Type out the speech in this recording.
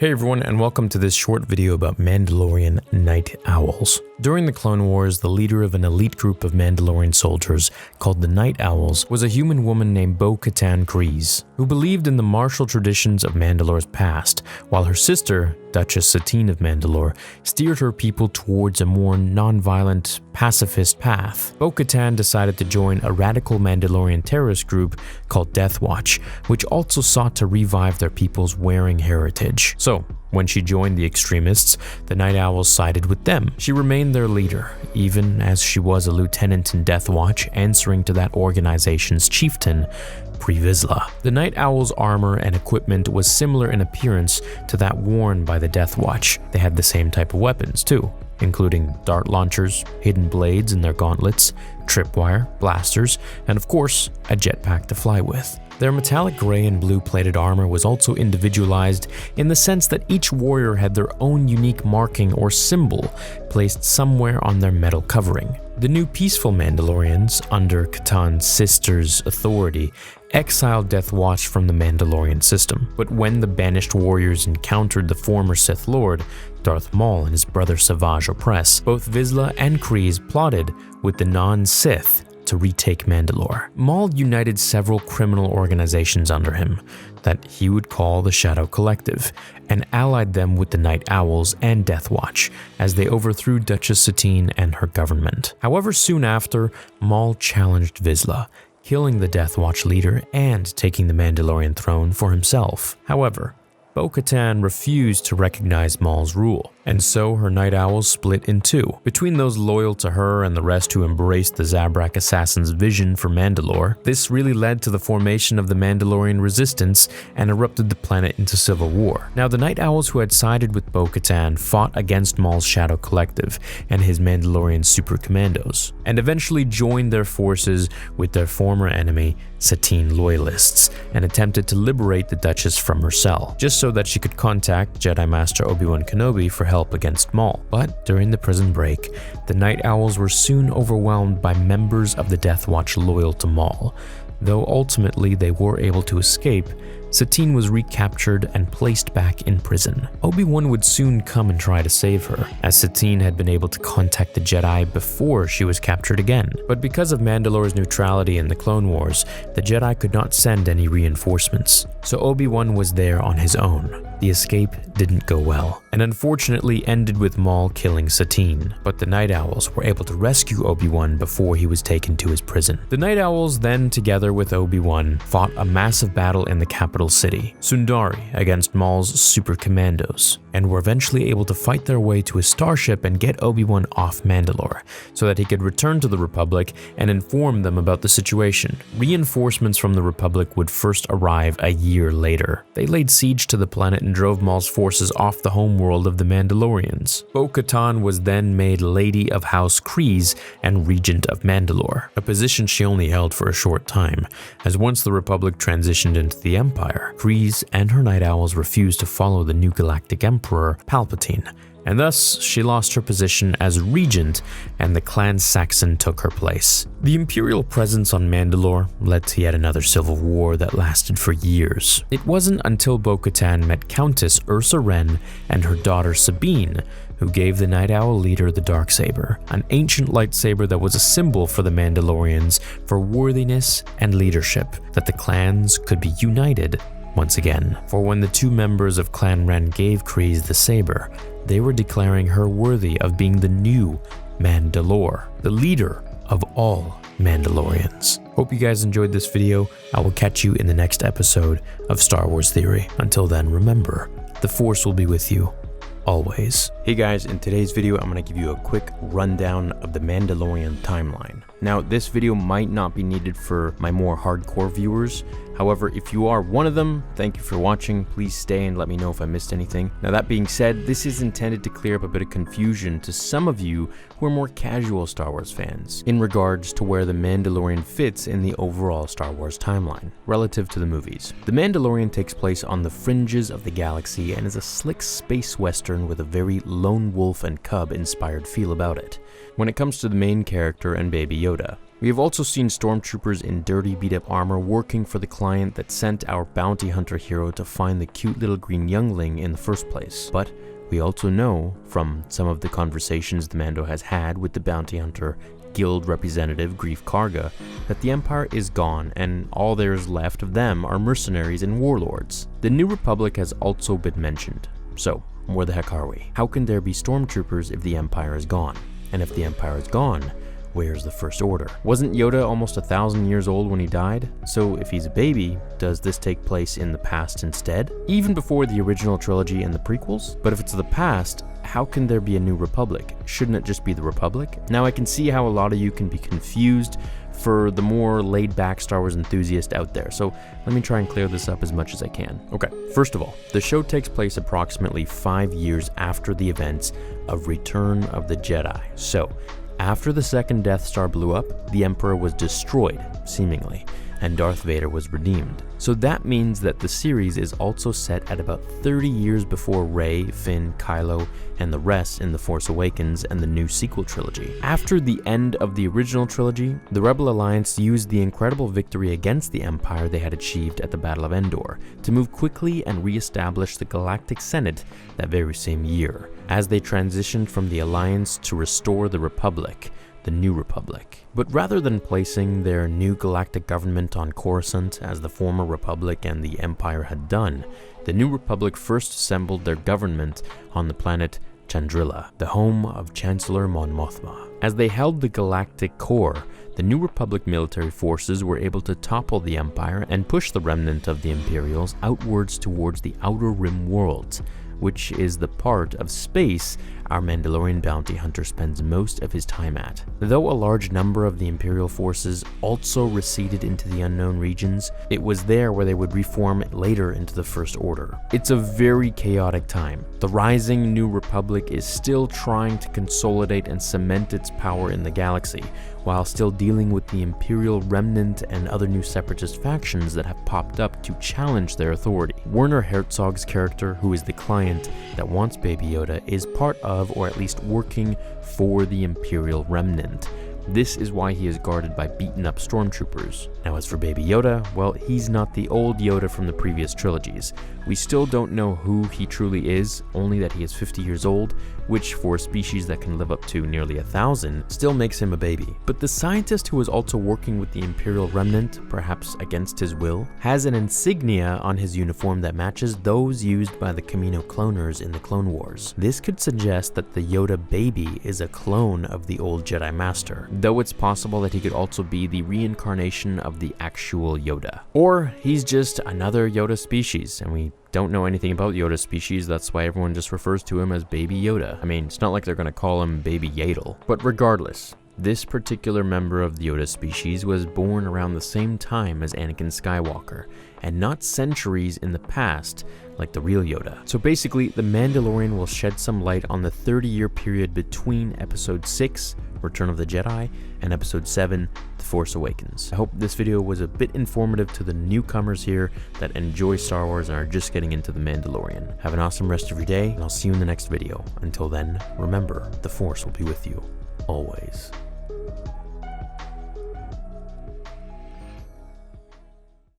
Hey everyone, and welcome to this short video about Mandalorian Night Owls. During the Clone Wars, the leader of an elite group of Mandalorian soldiers called the Night Owls was a human woman named Bo Katan, who believed in the martial traditions of Mandalore's past, while her sister, Duchess Satine of Mandalore, steered her people towards a more non-violent, pacifist path. Bo Katan decided to join a radical Mandalorian terrorist group called Death Watch, which also sought to revive their people's wearing heritage. So, when she joined the extremists, the Night Owls sided with them. She remained their leader, even as she was a lieutenant in Death Watch, answering to that organization's chieftain, Vizsla. The Night Owl's armor and equipment was similar in appearance to that worn by the Death Watch. They had the same type of weapons too, including dart launchers, hidden blades in their gauntlets, tripwire, blasters, and of course, a jetpack to fly with. Their metallic gray and blue plated armor was also individualized in the sense that each warrior had their own unique marking or symbol placed somewhere on their metal covering. The new peaceful Mandalorians, under Katan's sister's authority, exiled Death Watch from the Mandalorian system. But when the banished warriors encountered the former Sith Lord, Darth Maul, and his brother Savage Opress, both Vizsla and Kryze plotted with the non-Sith to retake Mandalore. Maul united several criminal organizations under him that he would call the Shadow Collective, and allied them with the Night Owls and Death Watch as they overthrew Duchess Satine and her government. However, soon after, Maul challenged Vizsla, killing the Death Watch leader and taking the Mandalorian throne for himself. However, Bo Katan refused to recognize Maul's rule, and so her Night Owls split in two, between those loyal to her and the rest who embraced the Zabrak assassin's vision for Mandalore. This really led to the formation of the Mandalorian resistance and erupted the planet into civil war. Now, the Night Owls who had sided with Bo Katan fought against Maul's Shadow Collective and his Mandalorian super commandos, and eventually joined their forces with their former enemy, Satine loyalists, and attempted to liberate the Duchess from her cell, just so that she could contact Jedi Master Obi-Wan Kenobi for help against Maul. But during the prison break, the Night Owls were soon overwhelmed by members of the Death Watch loyal to Maul. Though ultimately they were able to escape, Satine was recaptured and placed back in prison. Obi-Wan would soon come and try to save her, as Satine had been able to contact the Jedi before she was captured again. But because of Mandalore's neutrality in the Clone Wars, the Jedi could not send any reinforcements, so Obi-Wan was there on his own. The escape didn't go well, and unfortunately ended with Maul killing Satine, but the Night Owls were able to rescue Obi-Wan before he was taken to his prison. The Night Owls then, together with Obi-Wan, fought a massive battle in the capital city, Sundari, against Maul's super commandos, and were eventually able to fight their way to a starship and get Obi-Wan off Mandalore, so that he could return to the Republic and inform them about the situation. Reinforcements from the Republic would first arrive a year later. They laid siege to the planet and drove Maul's forces off the homeworld of the Mandalorians. Bo Katan was then made Lady of House Kryze and Regent of Mandalore, a position she only held for a short time, as once the Republic transitioned into the Empire, Kryze and her Night Owls refused to follow the new Galactic Emperor, Palpatine, and thus she lost her position as regent and the Clan Saxon took her place. The Imperial presence on Mandalore led to yet another civil war that lasted for years. It wasn't until Bo Katan met Countess Ursa Wren and her daughter Sabine who gave the Night Owl leader the Darksaber, an ancient lightsaber that was a symbol for the Mandalorians for worthiness and leadership, that the clans could be united once again. For when the two members of Clan Wren gave Kryze the saber, they were declaring her worthy of being the new Mandalore, the leader of all Mandalorians. Hope you guys enjoyed this video. I will catch you in the next episode of Star Wars Theory. Until then, remember, the Force will be with you always. Hey guys, in today's video, I'm going to give you a quick rundown of the Mandalorian timeline. Now, this video might not be needed for my more hardcore viewers. However, if you are one of them, thank you for watching. Please stay and let me know if I missed anything. Now, that being said, this is intended to clear up a bit of confusion to some of you who are more casual Star Wars fans in regards to where the Mandalorian fits in the overall Star Wars timeline relative to the movies. The Mandalorian takes place on the fringes of the galaxy and is a slick space western with a very lone wolf and cub inspired feel about it when it comes to the main character and Baby Yoda. We have also seen stormtroopers in dirty beat-up armor working for the client that sent our bounty hunter hero to find the cute little green youngling in the first place. But we also know from some of the conversations the Mando has had with the bounty hunter guild representative Grief Karga that the Empire is gone and all there is left of them are mercenaries and warlords. The New Republic has also been mentioned. So, where the heck are we? How can there be stormtroopers if the Empire is gone? And if the Empire is gone, where's the First Order? Wasn't Yoda almost 1,000 years old when he died? So if he's a baby, does this take place in the past instead? Even before the original trilogy and the prequels? But if it's the past, how can there be a New Republic? Shouldn't it just be the Republic? Now I can see how a lot of you can be confused for the more laid-back Star Wars enthusiast out there, so let me try and clear this up as much as I can. Okay, first of all, the show takes place approximately 5 years after the events of Return of the Jedi. So, after the second Death Star blew up, the Emperor was destroyed, seemingly, and Darth Vader was redeemed. So that means that the series is also set at about 30 years before Rey, Finn, Kylo, and the rest in The Force Awakens and the new sequel trilogy. After the end of the original trilogy, the Rebel Alliance used the incredible victory against the Empire they had achieved at the Battle of Endor to move quickly and re-establish the Galactic Senate that very same year, as they transitioned from the Alliance to restore the Republic, the New Republic. But rather than placing their new galactic government on Coruscant as the former Republic and the Empire had done, the New Republic first assembled their government on the planet Chandrila, the home of Chancellor Mon Mothma. As they held the galactic core, the New Republic military forces were able to topple the Empire and push the remnant of the Imperials outwards towards the Outer Rim worlds, which is the part of space our Mandalorian bounty hunter spends most of his time at. Though a large number of the Imperial forces also receded into the unknown regions, it was there where they would reform later into the First Order. It's a very chaotic time. The rising New Republic is still trying to consolidate and cement its power in the galaxy, while still dealing with the Imperial remnant and other new separatist factions that have popped up to challenge their authority. Werner Herzog's character, who is the client that wants Baby Yoda, is part of, or at least working for, the Imperial remnant. This is why he is guarded by beaten up stormtroopers. Now as for Baby Yoda, well, he's not the old Yoda from the previous trilogies. We still don't know who he truly is, only that he is 50 years old, which for a species that can live up to nearly 1,000 still makes him a baby. But the scientist who is also working with the Imperial remnant, perhaps against his will, has an insignia on his uniform that matches those used by the Kamino cloners in the Clone Wars. This could suggest that the Yoda baby is a clone of the old Jedi Master, though it's possible that he could also be the reincarnation of the actual Yoda. Or he's just another Yoda species, and we don't know anything about Yoda species, that's why everyone just refers to him as Baby Yoda. I mean, it's not like they're gonna call him Baby Yaddle. But regardless, this particular member of the Yoda species was born around the same time as Anakin Skywalker, and not centuries in the past like the real Yoda. So basically, The Mandalorian will shed some light on the 30-year period between Episode 6, Return of the Jedi, and Episode 7, The Force Awakens. I hope this video was a bit informative to the newcomers here that enjoy Star Wars and are just getting into The Mandalorian. Have an awesome rest of your day, and I'll see you in the next video. Until then, remember, the Force will be with you, always.